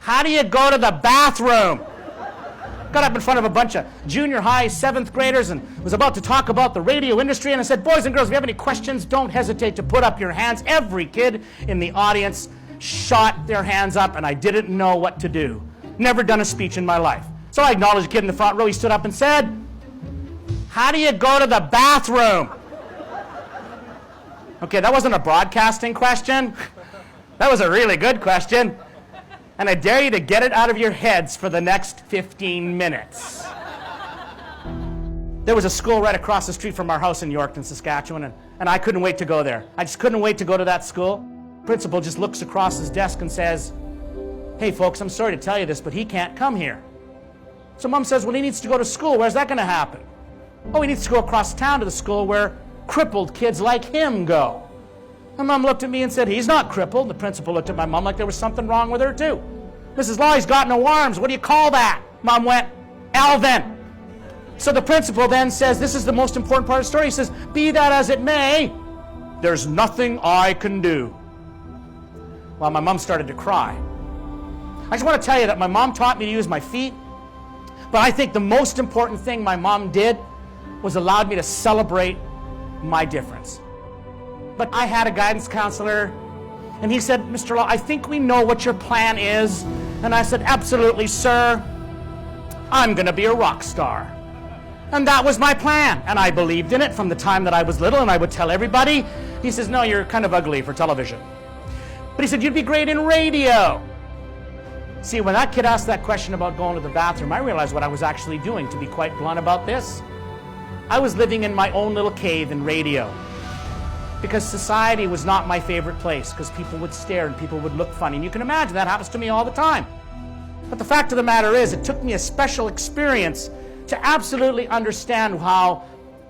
How do you go to the bathroom? Got up in front of a bunch of junior high 7th graders and was about to talk about the radio industry, and I said, boys and girls, if you have any questions, don't hesitate to put up your hands. Every kid in the audience shot their hands up, and I didn't know what to do. Never done a speech in my life. So I acknowledged a kid in the front row. He stood up and said, how do you go to the bathroom? Okay, that wasn't a broadcasting question. That was a really good question. And I dare you to get it out of your heads for the next 15 minutes. There was a school right across the street from our house in Yorkton, Saskatchewan, and I couldn't wait to go there. I just couldn't wait to go to that school. Principal just looks across his desk and says, hey folks, I'm sorry to tell you this, but he can't come here. So Mom says, well, he needs to go to school. Where's that going to happen? Oh, he needs to go across town to the school where crippled kids like him go. My mom looked at me and said, he's not crippled. The principal looked at my mom like there was something wrong with her too. Mrs. Law, he's got no arms. What do you call that? Mom went, Alvin. So the principal then says, this is the most important part of the story. He says, be that as it may, there's nothing I can do. Well, my mom started to cry. I just want to tell you that my mom taught me to use my feet, but I think the most important thing my mom did was allowed me to celebrate my difference. But I had a guidance counselor, and he said, Mr. Law, I think we know what your plan is. And I said, absolutely, sir. I'm going to be a rock star. And that was my plan, and I believed in it from the time that I was little, and I would tell everybody. He says, no, you're kind of ugly for television. But he said, you'd be great in radio. See, when that kid asked that question about going to the bathroom, I realized what I was actually doing, to be quite blunt about this. I was living in my own little cave in radio. Because society was not my favorite place, because people would stare and people would look funny. And you can imagine that happens to me all the time. But the fact of the matter is, it took me a special experience to absolutely understand how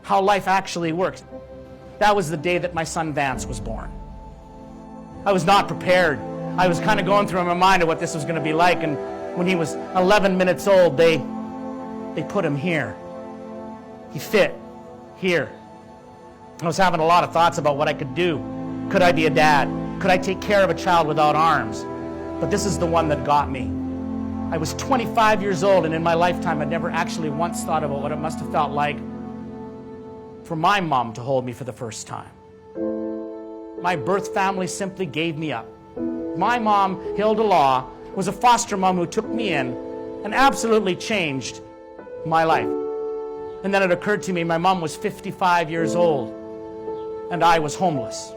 life actually works. That was the day that my son Vance was born. I was not prepared. I was kind of going through in my mind of what this was going to be like, and when he was 11 minutes old, they put him here. He fit here. I was having a lot of thoughts about what I could do. Could I be a dad? Could I take care of a child without arms? But this is the one that got me. I was 25 years old, and in my lifetime, I'd never actually once thought about what it must have felt like for my mom to hold me for the first time. My birth family simply gave me up. My mom, Hilda Law, was a foster mom who took me in and absolutely changed my life. And then it occurred to me my mom was 55 years old and I was homeless.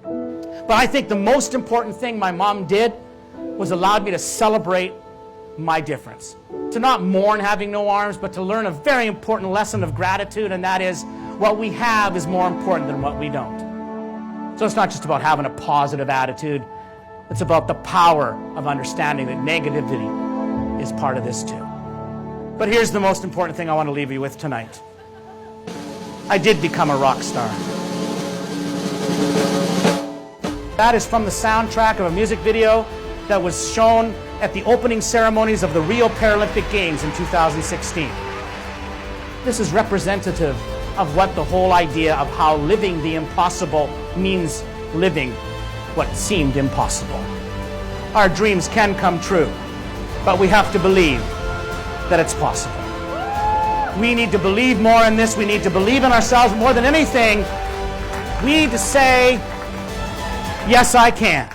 But I think the most important thing my mom did was allowed me to celebrate my difference. To not mourn having no arms, but to learn a very important lesson of gratitude, and that is what we have is more important than what we don't. So it's not just about having a positive attitude. It's about the power of understanding that negativity is part of this too. But here's the most important thing I want to leave you with tonight. I did become a rock star. That is from the soundtrack of a music video that was shown at the opening ceremonies of the Rio Paralympic Games in 2016. This is representative of what the whole idea of how living the impossible means living what seemed impossible. Our dreams can come true, but we have to believe that it's possible. We need to believe more in this. We need to believe in ourselves more than anything. We need to say, yes, I can.